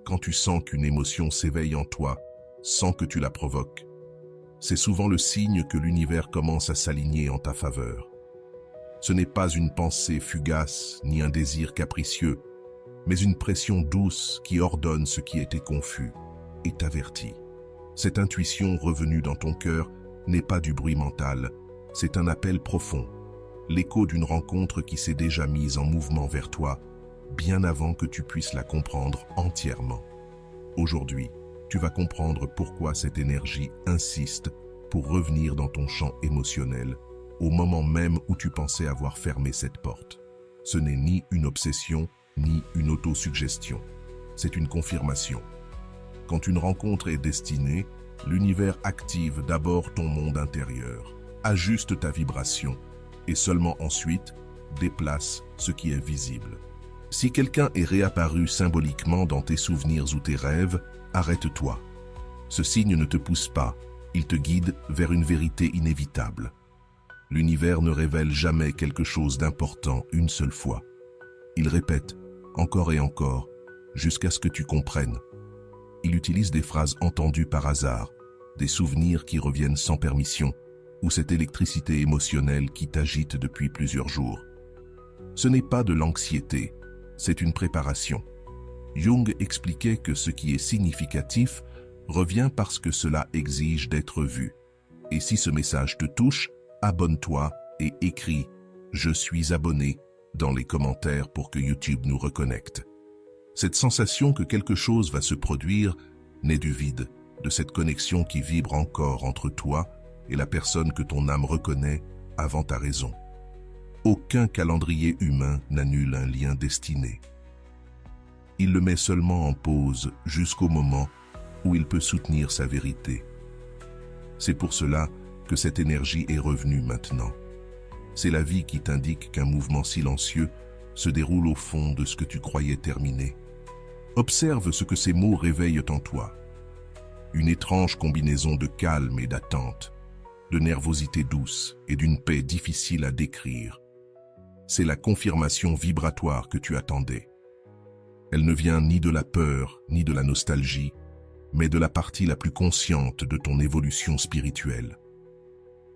quand tu sens qu'une émotion s'éveille en toi, sans que tu la provoques. C'est souvent le signe que l'univers commence à s'aligner en ta faveur. Ce n'est pas une pensée fugace ni un désir capricieux, mais une pression douce qui ordonne ce qui était confus et t'avertit. Cette intuition revenue dans ton cœur n'est pas du bruit mental, c'est un appel profond, l'écho d'une rencontre qui s'est déjà mise en mouvement vers toi, bien avant que tu puisses la comprendre entièrement. Aujourd'hui, tu vas comprendre pourquoi cette énergie insiste pour revenir dans ton champ émotionnel, au moment même où tu pensais avoir fermé cette porte. Ce n'est ni une obsession, ni une autosuggestion. C'est une confirmation. Quand une rencontre est destinée, l'univers active d'abord ton monde intérieur, ajuste ta vibration et seulement ensuite déplace ce qui est visible. Si quelqu'un est réapparu symboliquement dans tes souvenirs ou tes rêves, arrête-toi. Ce signe ne te pousse pas, il te guide vers une vérité inévitable. L'univers ne révèle jamais quelque chose d'important une seule fois. Il répète, encore et encore, jusqu'à ce que tu comprennes. Il utilise des phrases entendues par hasard, des souvenirs qui reviennent sans permission, ou cette électricité émotionnelle qui t'agite depuis plusieurs jours. Ce n'est pas de l'anxiété, c'est une préparation. Jung expliquait que ce qui est significatif revient parce que cela exige d'être vu. Et si ce message te touche, abonne-toi et écris « Je suis abonné » dans les commentaires pour que YouTube nous reconnecte. Cette sensation que quelque chose va se produire naît du vide, de cette connexion qui vibre encore entre toi et la personne que ton âme reconnaît avant ta raison. Aucun calendrier humain n'annule un lien destiné. Il le met seulement en pause jusqu'au moment où il peut soutenir sa vérité. C'est pour cela que cette énergie est revenue maintenant. C'est la vie qui t'indique qu'un mouvement silencieux se déroule au fond de ce que tu croyais terminé. Observe ce que ces mots réveillent en toi. Une étrange combinaison de calme et d'attente, de nervosité douce et d'une paix difficile à décrire. C'est la confirmation vibratoire que tu attendais. Elle ne vient ni de la peur, ni de la nostalgie, mais de la partie la plus consciente de ton évolution spirituelle.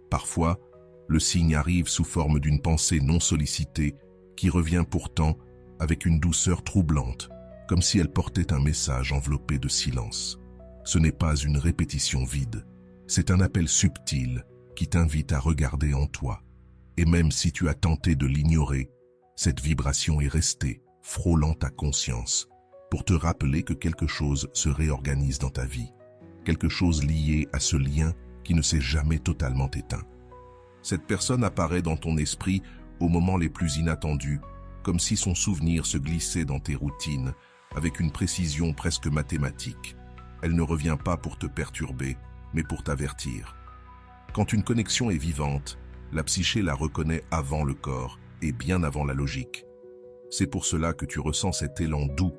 Parfois, le signe arrive sous forme d'une pensée non sollicitée qui revient pourtant avec une douceur troublante, comme si elle portait un message enveloppé de silence. Ce n'est pas une répétition vide, c'est un appel subtil qui t'invite à regarder en toi. Et même si tu as tenté de l'ignorer, cette vibration est restée, frôlant ta conscience, pour te rappeler que quelque chose se réorganise dans ta vie, quelque chose lié à ce lien qui ne s'est jamais totalement éteint. Cette personne apparaît dans ton esprit aux moments les plus inattendus, comme si son souvenir se glissait dans tes routines, avec une précision presque mathématique. Elle ne revient pas pour te perturber, mais pour t'avertir. Quand une connexion est vivante, la psyché la reconnaît avant le corps et bien avant la logique. C'est pour cela que tu ressens cet élan doux,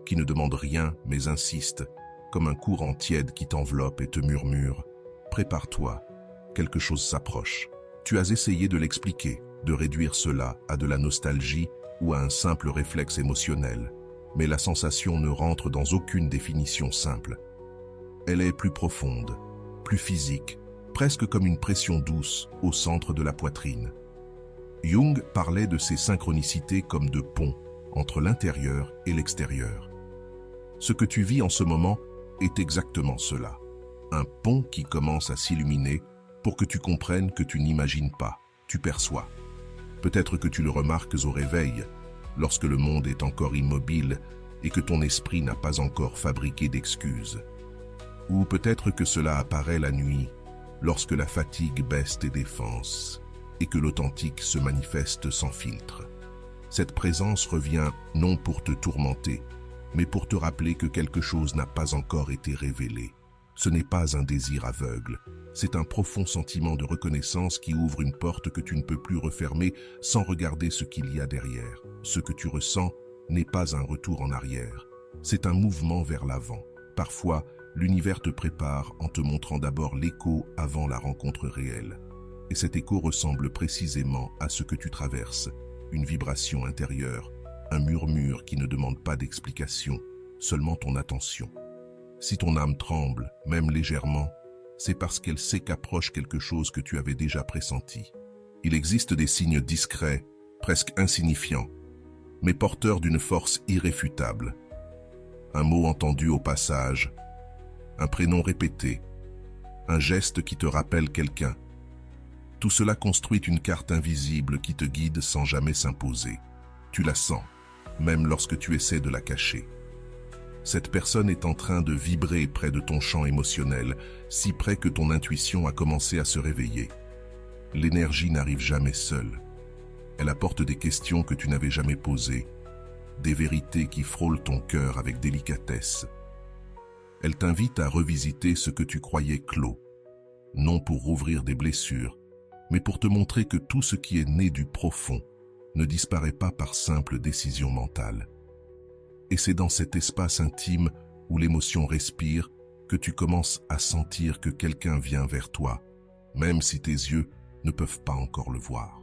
qui ne demande rien mais insiste, comme un courant tiède qui t'enveloppe et te murmure « Prépare-toi, quelque chose s'approche ». Tu as essayé de l'expliquer, de réduire cela à de la nostalgie ou à un simple réflexe émotionnel, mais la sensation ne rentre dans aucune définition simple. Elle est plus profonde, plus physique, presque comme une pression douce au centre de la poitrine. Jung parlait de ces synchronicités comme de ponts entre l'intérieur et l'extérieur. Ce que tu vis en ce moment est exactement cela. Un pont qui commence à s'illuminer pour que tu comprennes que tu n'imagines pas, tu perçois. Peut-être que tu le remarques au réveil, lorsque le monde est encore immobile et que ton esprit n'a pas encore fabriqué d'excuses. Ou peut-être que cela apparaît la nuit, lorsque la fatigue baisse tes défenses et que l'authentique se manifeste sans filtre. Cette présence revient non pour te tourmenter, mais pour te rappeler que quelque chose n'a pas encore été révélé. Ce n'est pas un désir aveugle, c'est un profond sentiment de reconnaissance qui ouvre une porte que tu ne peux plus refermer sans regarder ce qu'il y a derrière. Ce que tu ressens n'est pas un retour en arrière, c'est un mouvement vers l'avant. Parfois, l'univers te prépare en te montrant d'abord l'écho avant la rencontre réelle. Et cet écho ressemble précisément à ce que tu traverses, une vibration intérieure, un murmure qui ne demande pas d'explication, seulement ton attention. Si ton âme tremble, même légèrement, c'est parce qu'elle sait qu'approche quelque chose que tu avais déjà pressenti. Il existe des signes discrets, presque insignifiants, mais porteurs d'une force irréfutable. Un mot entendu au passage, un prénom répété, un geste qui te rappelle quelqu'un. Tout cela construit une carte invisible qui te guide sans jamais s'imposer. Tu la sens, même lorsque tu essaies de la cacher. Cette personne est en train de vibrer près de ton champ émotionnel, si près que ton intuition a commencé à se réveiller. L'énergie n'arrive jamais seule. Elle apporte des questions que tu n'avais jamais posées, des vérités qui frôlent ton cœur avec délicatesse. Elle t'invite à revisiter ce que tu croyais clos, non pour rouvrir des blessures, mais pour te montrer que tout ce qui est né du profond ne disparaît pas par simple décision mentale. Et c'est dans cet espace intime où l'émotion respire que tu commences à sentir que quelqu'un vient vers toi, même si tes yeux ne peuvent pas encore le voir.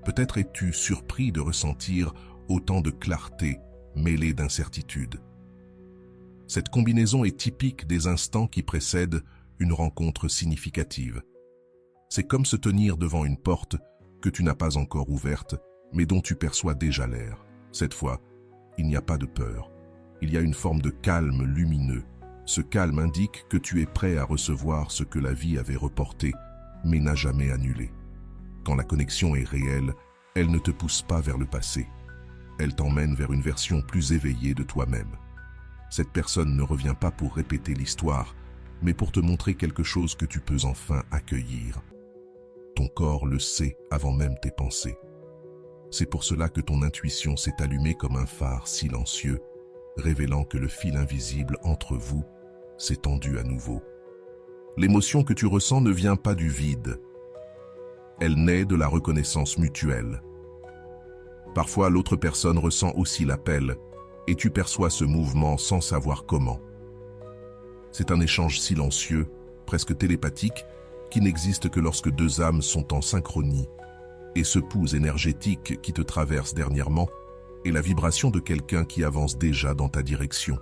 Peut-être es-tu surpris de ressentir autant de clarté mêlée d'incertitude. Cette combinaison est typique des instants qui précèdent une rencontre significative. C'est comme se tenir devant une porte que tu n'as pas encore ouverte, mais dont tu perçois déjà l'air. Cette fois, il n'y a pas de peur. Il y a une forme de calme lumineux. Ce calme indique que tu es prêt à recevoir ce que la vie avait reporté, mais n'a jamais annulé. Quand la connexion est réelle, elle ne te pousse pas vers le passé. Elle t'emmène vers une version plus éveillée de toi-même. Cette personne ne revient pas pour répéter l'histoire, mais pour te montrer quelque chose que tu peux enfin accueillir. Ton corps le sait avant même tes pensées. C'est pour cela que ton intuition s'est allumée comme un phare silencieux, révélant que le fil invisible entre vous s'est tendu à nouveau. L'émotion que tu ressens ne vient pas du vide. Elle naît de la reconnaissance mutuelle. Parfois, l'autre personne ressent aussi l'appel, et tu perçois ce mouvement sans savoir comment. C'est un échange silencieux, presque télépathique, qui n'existe que lorsque deux âmes sont en synchronie. Et ce pouls énergétique qui te traverse dernièrement est la vibration de quelqu'un qui avance déjà dans ta direction.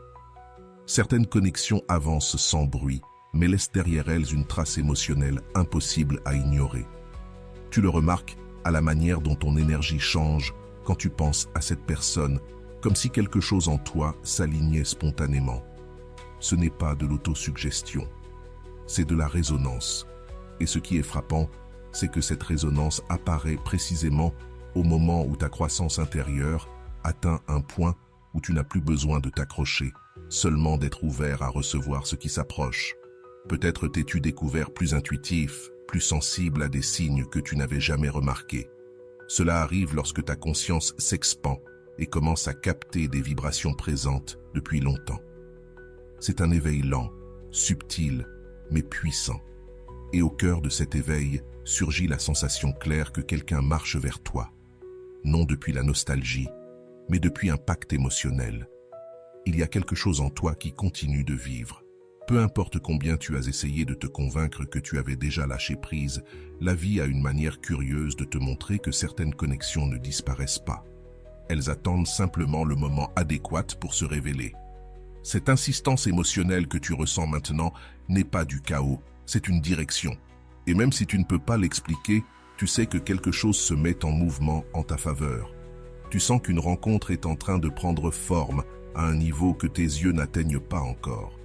Certaines connexions avancent sans bruit, mais laissent derrière elles une trace émotionnelle impossible à ignorer. Tu le remarques à la manière dont ton énergie change quand tu penses à cette personne, comme si quelque chose en toi s'alignait spontanément. Ce n'est pas de l'autosuggestion, c'est de la résonance. Et ce qui est frappant, c'est que cette résonance apparaît précisément au moment où ta croissance intérieure atteint un point où tu n'as plus besoin de t'accrocher, seulement d'être ouvert à recevoir ce qui s'approche. Peut-être t'es-tu découvert plus intuitif, plus sensible à des signes que tu n'avais jamais remarqués. Cela arrive lorsque ta conscience s'expand et commence à capter des vibrations présentes depuis longtemps. C'est un éveil lent, subtil, mais puissant. Et au cœur de cet éveil surgit la sensation claire que quelqu'un marche vers toi. Non depuis la nostalgie, mais depuis un pacte émotionnel. Il y a quelque chose en toi qui continue de vivre. Peu importe combien tu as essayé de te convaincre que tu avais déjà lâché prise, la vie a une manière curieuse de te montrer que certaines connexions ne disparaissent pas. Elles attendent simplement le moment adéquat pour se révéler. Cette insistance émotionnelle que tu ressens maintenant n'est pas du chaos, c'est une direction. Et même si tu ne peux pas l'expliquer, tu sais que quelque chose se met en mouvement en ta faveur. Tu sens qu'une rencontre est en train de prendre forme à un niveau que tes yeux n'atteignent pas encore.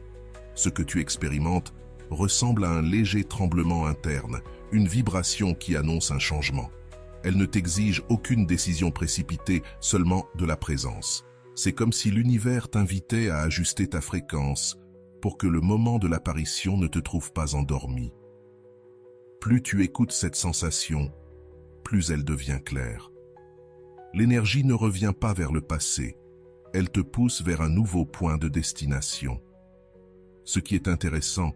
Ce que tu expérimentes ressemble à un léger tremblement interne, une vibration qui annonce un changement. Elle ne t'exige aucune décision précipitée, seulement de la présence. C'est comme si l'univers t'invitait à ajuster ta fréquence pour que le moment de l'apparition ne te trouve pas endormi. Plus tu écoutes cette sensation, plus elle devient claire. L'énergie ne revient pas vers le passé, elle te pousse vers un nouveau point de destination. Ce qui est intéressant,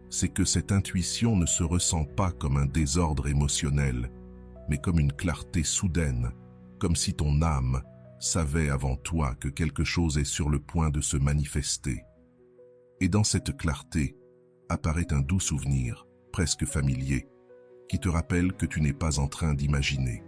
c'est que cette intuition ne se ressent pas comme un désordre émotionnel, mais comme une clarté soudaine, comme si ton âme savait avant toi que quelque chose est sur le point de se manifester. Et dans cette clarté apparaît un doux souvenir, presque familier, qui te rappelle que tu n'es pas en train d'imaginer.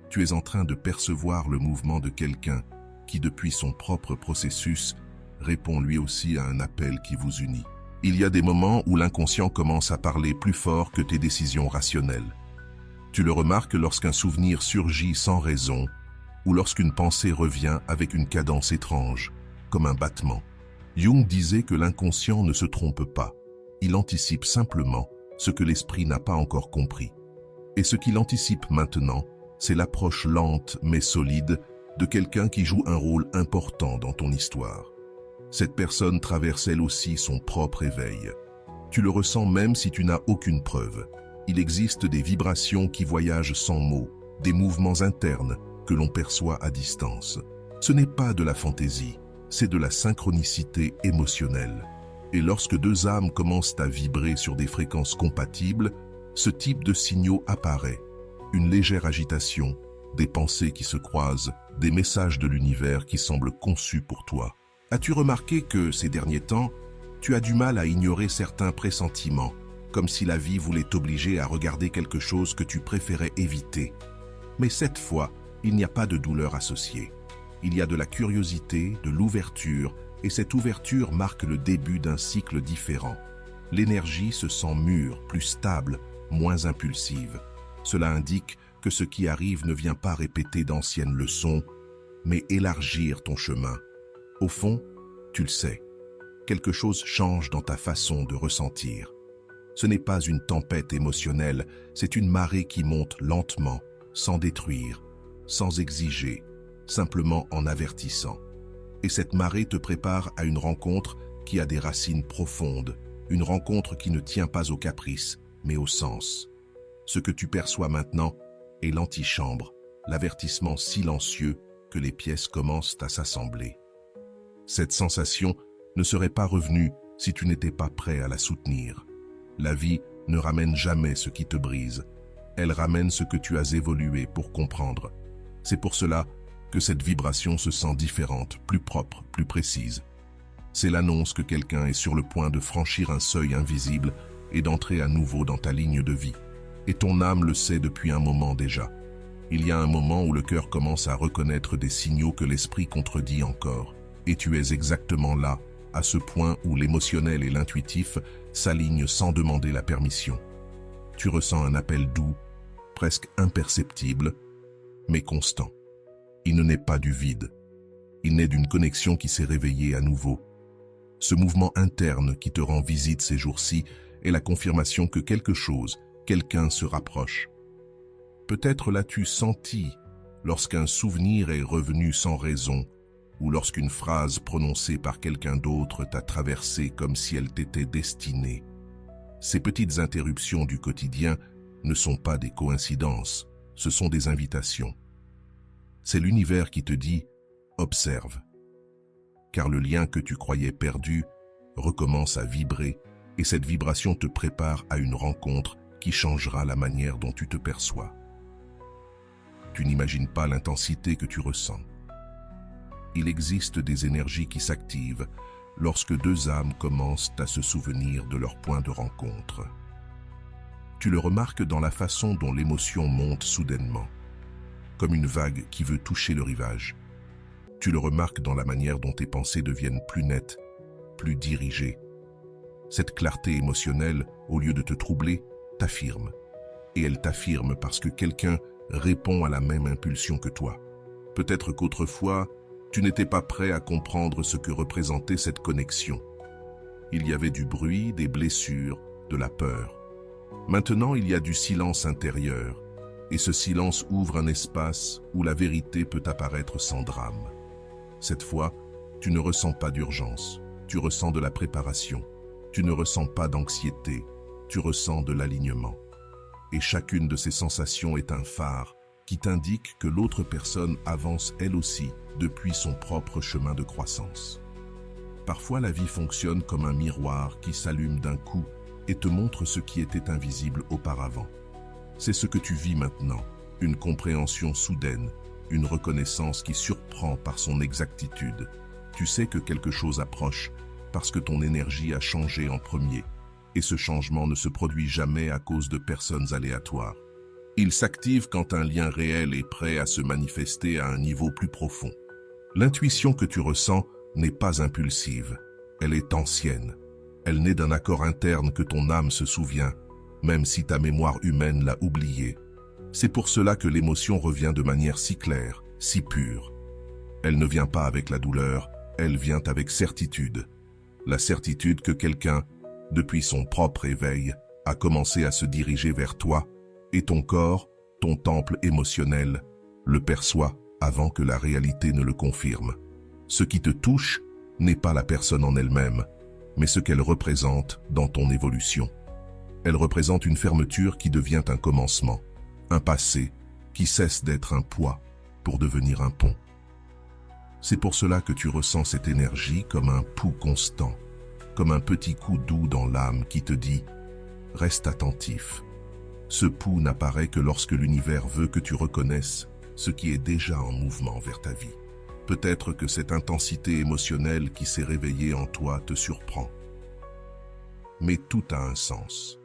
Tu es en train de percevoir le mouvement de quelqu'un qui, depuis son propre processus, répond lui aussi à un appel qui vous unit. Il y a des moments où l'inconscient commence à parler plus fort que tes décisions rationnelles. Tu le remarques lorsqu'un souvenir surgit sans raison ou lorsqu'une pensée revient avec une cadence étrange, comme un battement. Jung disait que l'inconscient ne se trompe pas. Il anticipe simplement ce que l'esprit n'a pas encore compris. Et ce qu'il anticipe maintenant, c'est l'approche lente mais solide de quelqu'un qui joue un rôle important dans ton histoire. Cette personne traverse elle aussi son propre éveil. Tu le ressens même si tu n'as aucune preuve. Il existe des vibrations qui voyagent sans mots, des mouvements internes que l'on perçoit à distance. Ce n'est pas de la fantaisie, c'est de la synchronicité émotionnelle. Et lorsque deux âmes commencent à vibrer sur des fréquences compatibles, ce type de signaux apparaît. Une légère agitation, des pensées qui se croisent, des messages de l'univers qui semblent conçus pour toi. As-tu remarqué que, ces derniers temps, tu as du mal à ignorer certains pressentiments, comme si la vie voulait t'obliger à regarder quelque chose que tu préférais éviter? Mais cette fois, il n'y a pas de douleur associée. Il y a de la curiosité, de l'ouverture, et cette ouverture marque le début d'un cycle différent. L'énergie se sent mûre, plus stable, moins impulsive. Cela indique que ce qui arrive ne vient pas répéter d'anciennes leçons, mais élargir ton chemin. Au fond, tu le sais, quelque chose change dans ta façon de ressentir. Ce n'est pas une tempête émotionnelle, c'est une marée qui monte lentement, sans détruire, sans exiger, simplement en avertissant. Et cette marée te prépare à une rencontre qui a des racines profondes, une rencontre qui ne tient pas au caprice, mais au sens. Ce que tu perçois maintenant est l'antichambre, l'avertissement silencieux que les pièces commencent à s'assembler. Cette sensation ne serait pas revenue si tu n'étais pas prêt à la soutenir. La vie ne ramène jamais ce qui te brise. Elle ramène ce que tu as évolué pour comprendre. C'est pour cela que cette vibration se sent différente, plus propre, plus précise. C'est l'annonce que quelqu'un est sur le point de franchir un seuil invisible et d'entrer à nouveau dans ta ligne de vie. Et ton âme le sait depuis un moment déjà. Il y a un moment où le cœur commence à reconnaître des signaux que l'esprit contredit encore. Et tu es exactement là, à ce point où l'émotionnel et l'intuitif s'alignent sans demander la permission. Tu ressens un appel doux, presque imperceptible, mais constant. Il ne naît pas du vide. Il naît d'une connexion qui s'est réveillée à nouveau. Ce mouvement interne qui te rend visite ces jours-ci est la confirmation que quelque chose, quelqu'un se rapproche. Peut-être l'as-tu senti lorsqu'un souvenir est revenu sans raison, ou lorsqu'une phrase prononcée par quelqu'un d'autre t'a traversé comme si elle t'était destinée. Ces petites interruptions du quotidien ne sont pas des coïncidences, ce sont des invitations. C'est l'univers qui te dit « observe », car le lien que tu croyais perdu recommence à vibrer et cette vibration te prépare à une rencontre qui changera la manière dont tu te perçois. Tu n'imagines pas l'intensité que tu ressens. Il existe des énergies qui s'activent lorsque deux âmes commencent à se souvenir de leur point de rencontre. Tu le remarques dans la façon dont l'émotion monte soudainement, comme une vague qui veut toucher le rivage. Tu le remarques dans la manière dont tes pensées deviennent plus nettes, plus dirigées. Cette clarté émotionnelle, au lieu de te troubler, t'affirme. Et elle t'affirme parce que quelqu'un répond à la même impulsion que toi. Peut-être qu'autrefois, tu n'étais pas prêt à comprendre ce que représentait cette connexion. Il y avait du bruit, des blessures, de la peur. Maintenant, il y a du silence intérieur, et ce silence ouvre un espace où la vérité peut apparaître sans drame. Cette fois, tu ne ressens pas d'urgence, tu ressens de la préparation. Tu ne ressens pas d'anxiété, tu ressens de l'alignement. Et chacune de ces sensations est un phare qui t'indique que l'autre personne avance elle aussi depuis son propre chemin de croissance. Parfois, la vie fonctionne comme un miroir qui s'allume d'un coup et te montre ce qui était invisible auparavant. C'est ce que tu vis maintenant, une compréhension soudaine, une reconnaissance qui surprend par son exactitude. Tu sais que quelque chose approche parce que ton énergie a changé en premier, et ce changement ne se produit jamais à cause de personnes aléatoires. Il s'active quand un lien réel est prêt à se manifester à un niveau plus profond. L'intuition que tu ressens n'est pas impulsive, elle est ancienne. Elle naît d'un accord interne que ton âme se souvient, même si ta mémoire humaine l'a oublié. C'est pour cela que l'émotion revient de manière si claire, si pure. Elle ne vient pas avec la douleur, elle vient avec certitude. La certitude que quelqu'un, depuis son propre éveil, a commencé à se diriger vers toi, et ton corps, ton temple émotionnel, le perçoit avant que la réalité ne le confirme. Ce qui te touche n'est pas la personne en elle-même, mais ce qu'elle représente dans ton évolution. Elle représente une fermeture qui devient un commencement, un passé qui cesse d'être un poids pour devenir un pont. C'est pour cela que tu ressens cette énergie comme un pouls constant, comme un petit coup doux dans l'âme qui te dit « Reste attentif ». Ce pouls n'apparaît que lorsque l'univers veut que tu reconnaisses ce qui est déjà en mouvement vers ta vie. Peut-être que cette intensité émotionnelle qui s'est réveillée en toi te surprend. Mais tout a un sens.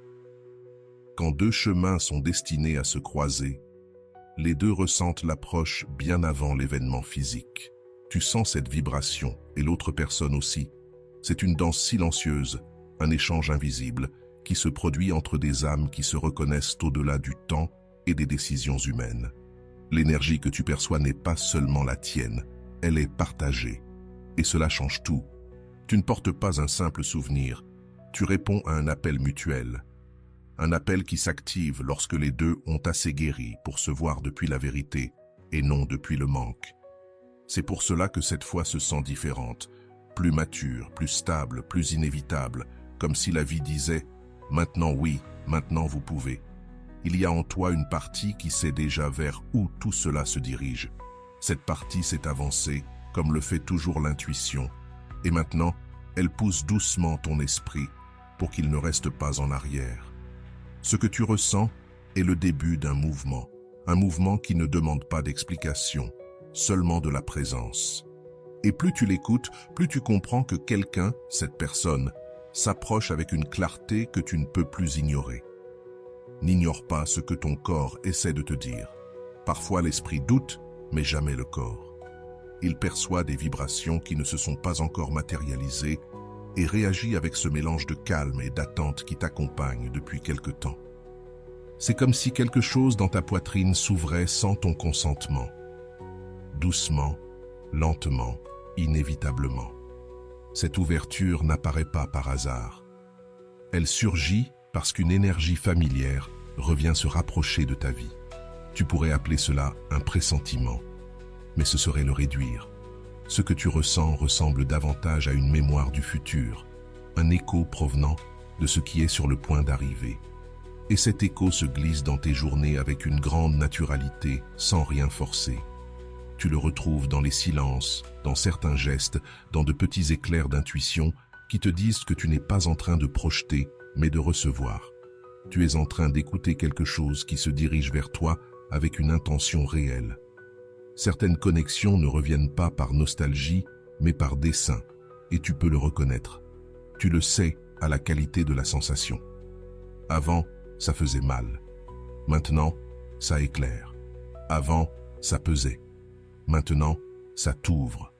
Quand deux chemins sont destinés à se croiser, les deux ressentent l'approche bien avant l'événement physique. Tu sens cette vibration, et l'autre personne aussi. C'est une danse silencieuse, un échange invisible, qui se produit entre des âmes qui se reconnaissent au-delà du temps et des décisions humaines. L'énergie que tu perçois n'est pas seulement la tienne, elle est partagée. Et cela change tout. Tu ne portes pas un simple souvenir, tu réponds à un appel mutuel. Un appel qui s'active lorsque les deux ont assez guéri pour se voir depuis la vérité et non depuis le manque. C'est pour cela que cette foi se sent différente, plus mature, plus stable, plus inévitable, comme si la vie disait « Maintenant oui, maintenant vous pouvez ». Il y a en toi une partie qui sait déjà vers où tout cela se dirige. Cette partie s'est avancée, comme le fait toujours l'intuition, et maintenant, elle pousse doucement ton esprit pour qu'il ne reste pas en arrière. Ce que tu ressens est le début d'un mouvement qui ne demande pas d'explication, seulement de la présence. Et plus tu l'écoutes, plus tu comprends que quelqu'un, cette personne, s'approche avec une clarté que tu ne peux plus ignorer. N'ignore pas ce que ton corps essaie de te dire. Parfois l'esprit doute, mais jamais le corps. Il perçoit des vibrations qui ne se sont pas encore matérialisées et réagit avec ce mélange de calme et d'attente qui t'accompagne depuis quelque temps. C'est comme si quelque chose dans ta poitrine s'ouvrait sans ton consentement. Doucement, lentement, inévitablement. Cette ouverture n'apparaît pas par hasard. Elle surgit parce qu'une énergie familière revient se rapprocher de ta vie. Tu pourrais appeler cela un pressentiment, mais ce serait le réduire. Ce que tu ressens ressemble davantage à une mémoire du futur, un écho provenant de ce qui est sur le point d'arriver. Et cet écho se glisse dans tes journées avec une grande naturalité, sans rien forcer. Tu le retrouves dans les silences, dans certains gestes, dans de petits éclairs d'intuition qui te disent que tu n'es pas en train de projeter, mais de recevoir. Tu es en train d'écouter quelque chose qui se dirige vers toi avec une intention réelle. Certaines connexions ne reviennent pas par nostalgie, mais par dessein, et tu peux le reconnaître. Tu le sais à la qualité de la sensation. Avant, ça faisait mal. Maintenant, ça éclaire. Avant, ça pesait. Maintenant, ça t'ouvre.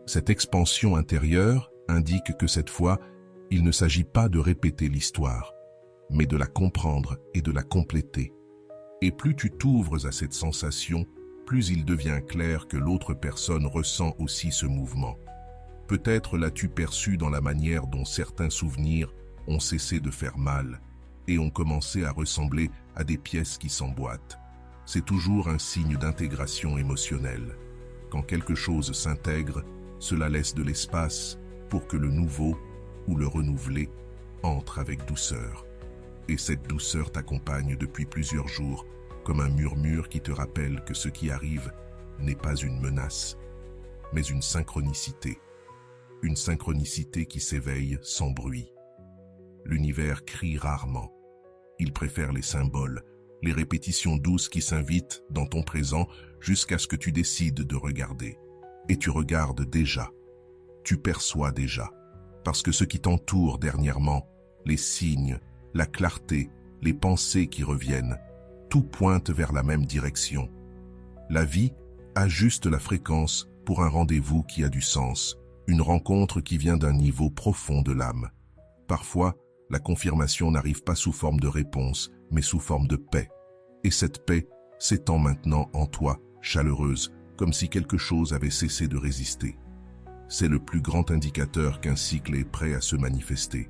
Cette expansion intérieure indique que cette fois, il ne s'agit pas de répéter l'histoire, mais de la comprendre et de la compléter. Et plus tu t'ouvres à cette sensation, plus il devient clair que l'autre personne ressent aussi ce mouvement. Peut-être l'as-tu perçu dans la manière dont certains souvenirs ont cessé de faire mal et ont commencé à ressembler à des pièces qui s'emboîtent. C'est toujours un signe d'intégration émotionnelle. Quand quelque chose s'intègre, cela laisse de l'espace pour que le nouveau ou le renouvelé entre avec douceur. Et cette douceur t'accompagne depuis plusieurs jours, comme un murmure qui te rappelle que ce qui arrive n'est pas une menace, mais une synchronicité. Une synchronicité qui s'éveille sans bruit. L'univers crie rarement. Il préfère les symboles, les répétitions douces qui s'invitent dans ton présent jusqu'à ce que tu décides de regarder. Et tu regardes déjà. Tu perçois déjà. Parce que ce qui t'entoure dernièrement, les signes, la clarté, les pensées qui reviennent, tout pointe vers la même direction. La vie ajuste la fréquence pour un rendez-vous qui a du sens, Une rencontre qui vient d'un niveau profond de l'âme. Parfois, la confirmation n'arrive pas sous forme de réponse, mais sous forme de paix. Et cette paix s'étend maintenant en toi, chaleureuse, comme si quelque chose avait cessé de résister. C'est le plus grand indicateur qu'un cycle est prêt à se manifester.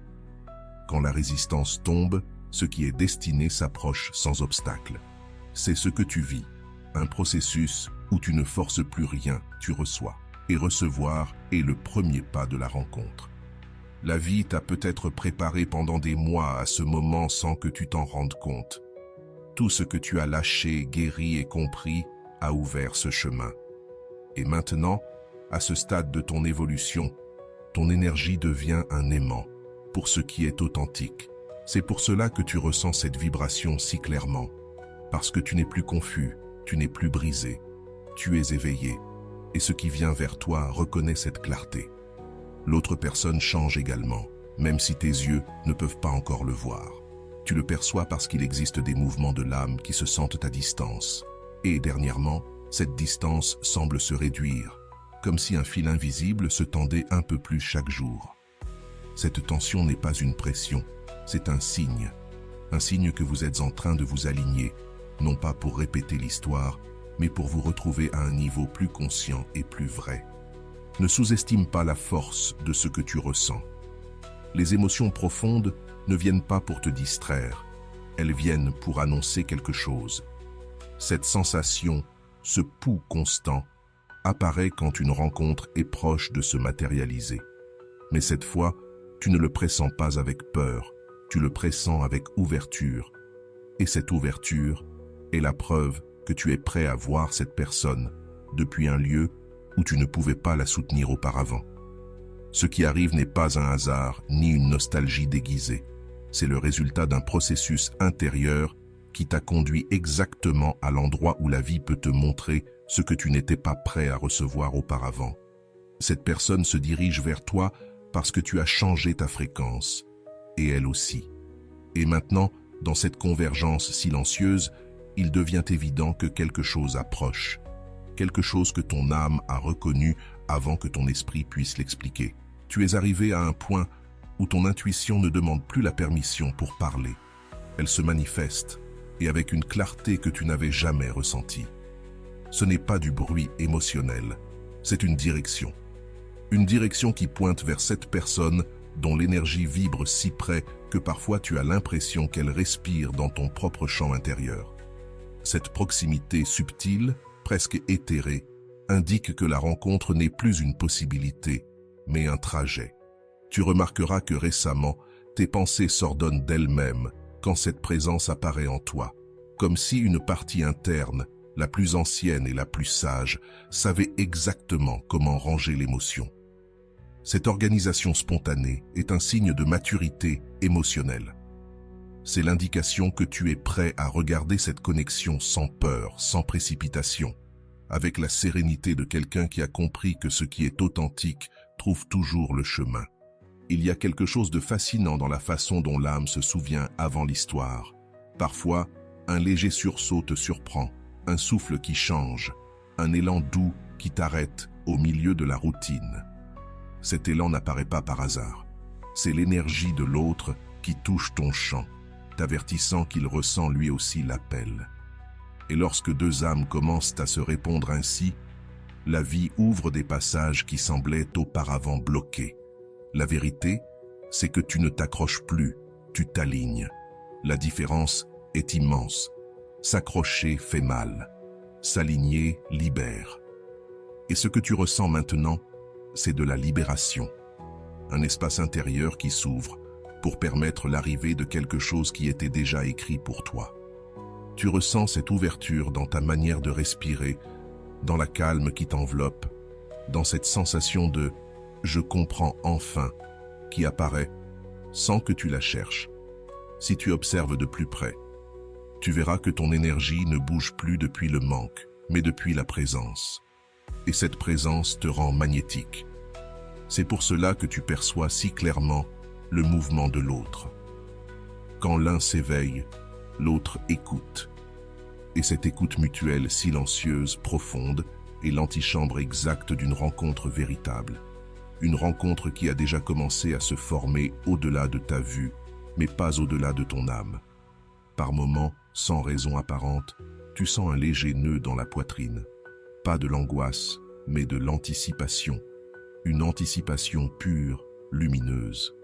Quand la résistance tombe, ce qui est destiné s'approche sans obstacle. C'est ce que tu vis, un processus où tu ne forces plus rien, tu reçois. Et recevoir est le premier pas de la rencontre. La vie t'a peut-être préparé pendant des mois à ce moment sans que tu t'en rendes compte. Tout ce que tu as lâché, guéri et compris a ouvert ce chemin. Et maintenant, à ce stade de ton évolution, ton énergie devient un aimant pour ce qui est authentique. C'est pour cela que tu ressens cette vibration si clairement. Parce que tu n'es plus confus, tu n'es plus brisé, tu es éveillé. Et ce qui vient vers toi reconnaît cette clarté. L'autre personne change également, même si tes yeux ne peuvent pas encore le voir. Tu le perçois parce qu'il existe des mouvements de l'âme qui se sentent à distance. Et dernièrement, cette distance semble se réduire, comme si un fil invisible se tendait un peu plus chaque jour. Cette tension n'est pas une pression, c'est un signe que vous êtes en train de vous aligner, non pas pour répéter l'histoire, mais pour vous retrouver à un niveau plus conscient et plus vrai. Ne sous-estime pas la force de ce que tu ressens. Les émotions profondes ne viennent pas pour te distraire, elles viennent pour annoncer quelque chose. Cette sensation, ce pouls constant, apparaît quand une rencontre est proche de se matérialiser. Mais cette fois, tu ne le pressens pas avec peur, tu le pressens avec ouverture. Et cette ouverture est la preuve que tu es prêt à voir cette personne depuis un lieu où tu ne pouvais pas la soutenir auparavant. Ce qui arrive n'est pas un hasard ni une nostalgie déguisée. C'est le résultat d'un processus intérieur qui t'a conduit exactement à l'endroit où la vie peut te montrer ce que tu n'étais pas prêt à recevoir auparavant. Cette personne se dirige vers toi parce que tu as changé ta fréquence, et elle aussi. Et maintenant, dans cette convergence silencieuse, il devient évident que quelque chose approche, quelque chose que ton âme a reconnu avant que ton esprit puisse l'expliquer. Tu es arrivé à un point où ton intuition ne demande plus la permission pour parler. Elle se manifeste, et avec une clarté que tu n'avais jamais ressentie. Ce n'est pas du bruit émotionnel, c'est une direction. Une direction qui pointe vers cette personne dont l'énergie vibre si près que parfois tu as l'impression qu'elle respire dans ton propre champ intérieur. Cette proximité subtile, presque éthérée, indique que la rencontre n'est plus une possibilité, mais un trajet. Tu remarqueras que récemment, tes pensées s'ordonnent d'elles-mêmes quand cette présence apparaît en toi, comme si une partie interne, la plus ancienne et la plus sage, savait exactement comment ranger l'émotion. Cette organisation spontanée est un signe de maturité émotionnelle. C'est l'indication que tu es prêt à regarder cette connexion sans peur, sans précipitation, avec la sérénité de quelqu'un qui a compris que ce qui est authentique trouve toujours le chemin. Il y a quelque chose de fascinant dans la façon dont l'âme se souvient avant l'histoire. Parfois, un léger sursaut te surprend, un souffle qui change, un élan doux qui t'arrête au milieu de la routine. Cet élan n'apparaît pas par hasard. C'est l'énergie de l'autre qui touche ton champ, t'avertissant qu'il ressent lui aussi l'appel. Et lorsque deux âmes commencent à se répondre ainsi, la vie ouvre des passages qui semblaient auparavant bloqués. La vérité, c'est que tu ne t'accroches plus, tu t'alignes. La différence est immense. S'accrocher fait mal. S'aligner libère. Et ce que tu ressens maintenant, c'est de la libération. Un espace intérieur qui s'ouvre pour permettre l'arrivée de quelque chose qui était déjà écrit pour toi. Tu ressens cette ouverture dans ta manière de respirer, dans la calme qui t'enveloppe, dans cette sensation de « je comprends enfin » qui apparaît sans que tu la cherches. Si tu observes de plus près, tu verras que ton énergie ne bouge plus depuis le manque, mais depuis la présence. Et cette présence te rend magnétique. C'est pour cela que tu perçois si clairement le mouvement de l'autre. Quand l'un s'éveille, l'autre écoute. Et cette écoute mutuelle silencieuse, profonde, est l'antichambre exacte d'une rencontre véritable. une rencontre qui a déjà commencé à se former au-delà de ta vue, mais pas au-delà de ton âme. Par moments, sans raison apparente, tu sens un léger nœud dans la poitrine. Pas de l'angoisse, mais de l'anticipation. Une anticipation pure, lumineuse.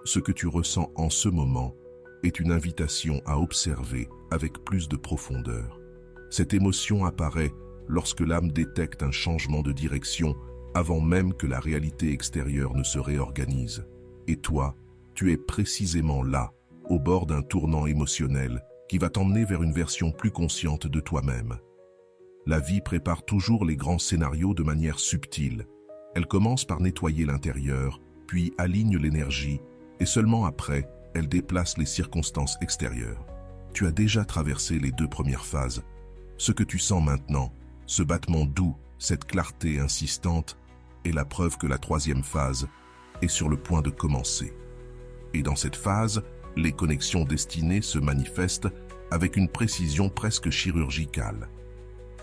Ce que tu ressens en ce moment est une invitation à observer avec plus de profondeur. Cette émotion apparaît lorsque l'âme détecte un changement de direction avant même que la réalité extérieure ne se réorganise. Et toi, tu es précisément là, au bord d'un tournant émotionnel qui va t'emmener vers une version plus consciente de toi-même. La vie prépare toujours les grands scénarios de manière subtile. Elle commence par nettoyer l'intérieur, puis aligne l'énergie, et seulement après, elle déplace les circonstances extérieures. Tu as déjà traversé les 2 premières phases. Ce que tu sens maintenant, ce battement doux, cette clarté insistante, est la preuve que la 3e phase est sur le point de commencer. Et dans cette phase, les connexions destinées se manifestent avec une précision presque chirurgicale.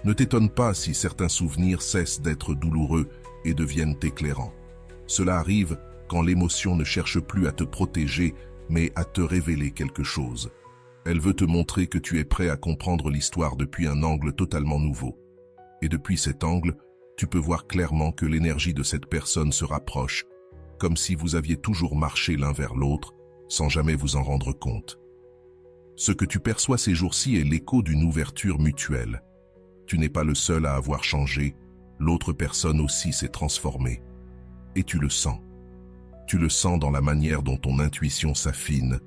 Ne t'étonne pas si certains souvenirs cessent d'être douloureux et deviennent éclairants. Cela arrive quand l'émotion ne cherche plus à te protéger, mais à te révéler quelque chose. Elle veut te montrer que tu es prêt à comprendre l'histoire depuis un angle totalement nouveau. Et depuis cet angle, tu peux voir clairement que l'énergie de cette personne se rapproche, comme si vous aviez toujours marché l'un vers l'autre, sans jamais vous en rendre compte. Ce que tu perçois ces jours-ci est l'écho d'une ouverture mutuelle. Tu n'es pas le seul à avoir changé, l'autre personne aussi s'est transformée. Et tu le sens. Tu le sens dans la manière dont ton intuition s'affine,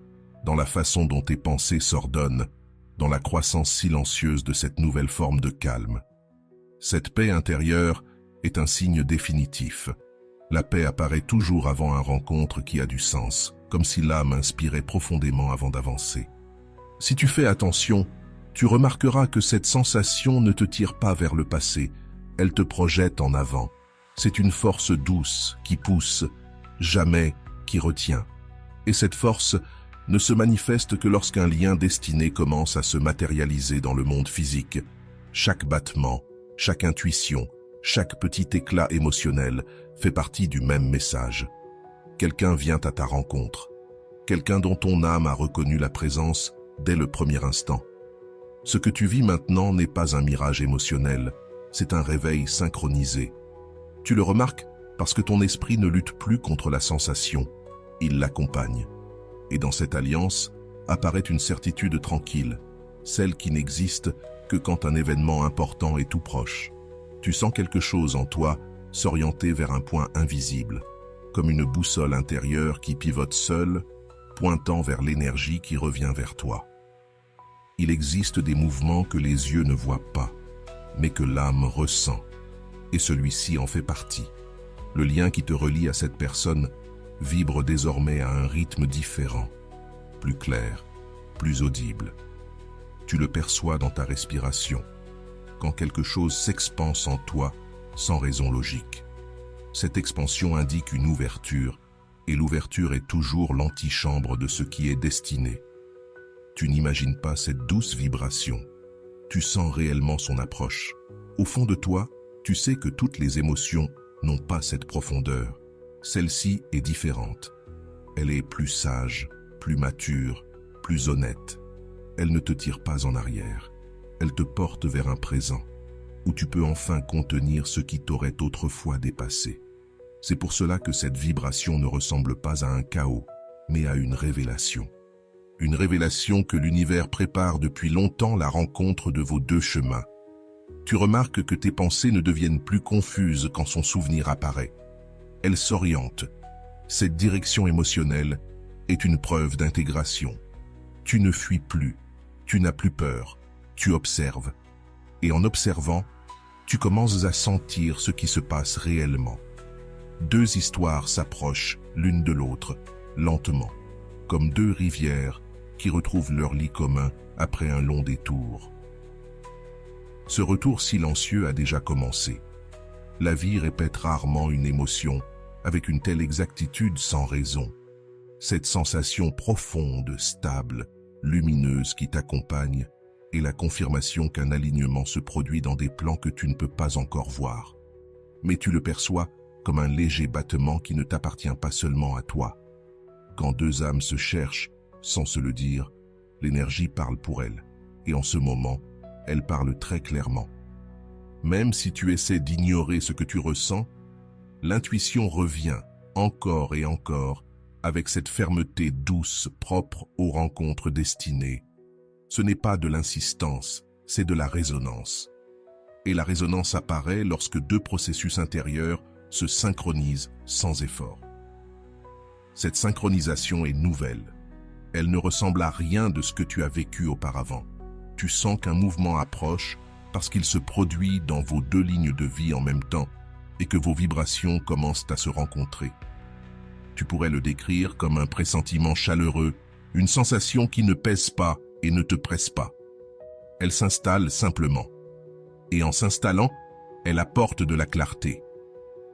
dans la façon dont tes pensées s'ordonnent, dans la croissance silencieuse de cette nouvelle forme de calme. Cette paix intérieure est un signe définitif. La paix apparaît toujours avant une rencontre qui a du sens, comme si l'âme inspirait profondément avant d'avancer. Si tu fais attention, tu remarqueras que cette sensation ne te tire pas vers le passé, elle te projette en avant. C'est une force douce qui pousse, jamais qui retient. Et cette force ne se manifeste que lorsqu'un lien destiné commence à se matérialiser dans le monde physique. Chaque battement, chaque intuition, chaque petit éclat émotionnel fait partie du même message. Quelqu'un vient à ta rencontre. Quelqu'un dont ton âme a reconnu la présence dès le premier instant. Ce que tu vis maintenant n'est pas un mirage émotionnel, c'est un réveil synchronisé. Tu le remarques parce que ton esprit ne lutte plus contre la sensation, il l'accompagne. Et dans cette alliance apparaît une certitude tranquille, celle qui n'existe que quand un événement important est tout proche. Tu sens quelque chose en toi s'orienter vers un point invisible, comme une boussole intérieure qui pivote seule, pointant vers l'énergie qui revient vers toi. Il existe des mouvements que les yeux ne voient pas, mais que l'âme ressent, et celui-ci en fait partie. Le lien qui te relie à cette personne vibre désormais à un rythme différent, plus clair, plus audible. Tu le perçois dans ta respiration, quand quelque chose s'expanse en toi sans raison logique. Cette expansion indique une ouverture, et l'ouverture est toujours l'antichambre de ce qui est destiné. Tu n'imagines pas cette douce vibration. Tu sens réellement son approche. Au fond de toi, tu sais que toutes les émotions n'ont pas cette profondeur. Celle-ci est différente. Elle est plus sage, plus mature, plus honnête. Elle ne te tire pas en arrière. Elle te porte vers un présent, où tu peux enfin contenir ce qui t'aurait autrefois dépassé. C'est pour cela que cette vibration ne ressemble pas à un chaos, mais à une révélation. Une révélation que l'univers prépare depuis longtemps la rencontre de vos 2 chemins. Tu remarques que tes pensées ne deviennent plus confuses quand son souvenir apparaît. Elles s'orientent. Cette direction émotionnelle est une preuve d'intégration. Tu ne fuis plus, tu n'as plus peur, tu observes. Et en observant, tu commences à sentir ce qui se passe réellement. 2 histoires s'approchent l'une de l'autre, lentement, comme 2 rivières qui retrouvent leur lit commun après un long détour. Ce retour silencieux a déjà commencé. La vie répète rarement une émotion avec une telle exactitude sans raison. Cette sensation profonde, stable, lumineuse qui t'accompagne est la confirmation qu'un alignement se produit dans des plans que tu ne peux pas encore voir. Mais tu le perçois comme un léger battement qui ne t'appartient pas seulement à toi. Quand deux âmes se cherchent, sans se le dire, l'énergie parle pour elles, et en ce moment, elle parle très clairement. Même si tu essaies d'ignorer ce que tu ressens, l'intuition revient, encore et encore, avec cette fermeté douce propre aux rencontres destinées. Ce n'est pas de l'insistance, c'est de la résonance. Et la résonance apparaît lorsque deux processus intérieurs se synchronisent sans effort. Cette synchronisation est nouvelle. Elle ne ressemble à rien de ce que tu as vécu auparavant. Tu sens qu'un mouvement approche parce qu'il se produit dans vos deux lignes de vie en même temps et que vos vibrations commencent à se rencontrer. Tu pourrais le décrire comme un pressentiment chaleureux, une sensation qui ne pèse pas et ne te presse pas. Elle s'installe simplement. Et en s'installant, elle apporte de la clarté.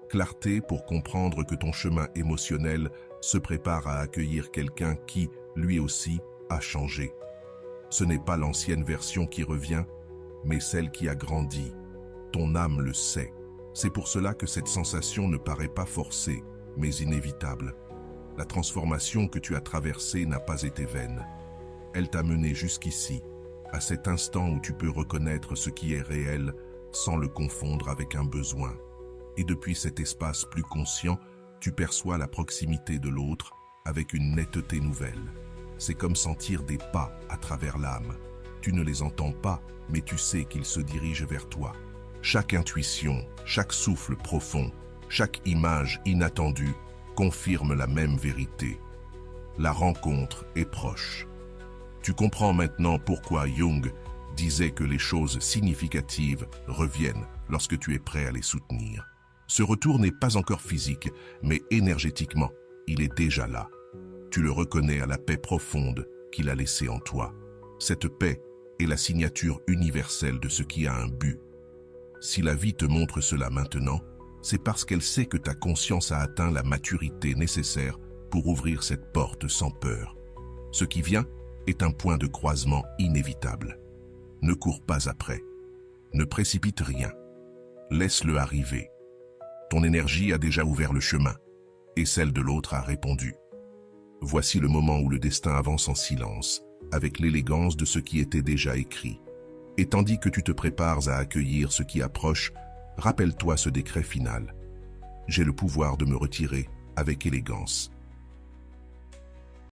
Clarté pour comprendre que ton chemin émotionnel se prépare à accueillir quelqu'un qui, lui aussi, a changé. Ce n'est pas l'ancienne version qui revient, mais celle qui a grandi. Ton âme le sait. C'est pour cela que cette sensation ne paraît pas forcée, mais inévitable. La transformation que tu as traversée n'a pas été vaine. Elle t'a mené jusqu'ici, à cet instant où tu peux reconnaître ce qui est réel sans le confondre avec un besoin. Et depuis cet espace plus conscient, tu perçois la proximité de l'autre avec une netteté nouvelle. C'est comme sentir des pas à travers l'âme. Tu ne les entends pas, mais tu sais qu'ils se dirigent vers toi. Chaque intuition, chaque souffle profond, chaque image inattendue confirme la même vérité. La rencontre est proche. Tu comprends maintenant pourquoi Jung disait que les choses significatives reviennent lorsque tu es prêt à les soutenir. Ce retour n'est pas encore physique, mais énergétiquement, il est déjà là. Tu le reconnais à la paix profonde qu'il a laissée en toi. Cette paix est la signature universelle de ce qui a un but. Si la vie te montre cela maintenant, c'est parce qu'elle sait que ta conscience a atteint la maturité nécessaire pour ouvrir cette porte sans peur. Ce qui vient est un point de croisement inévitable. Ne cours pas après. Ne précipite rien. Laisse-le arriver. Ton énergie a déjà ouvert le chemin, et celle de l'autre a répondu. Voici le moment où le destin avance en silence, avec l'élégance de ce qui était déjà écrit. Et tandis que tu te prépares à accueillir ce qui approche, rappelle-toi ce décret final. J'ai le pouvoir de me retirer avec élégance.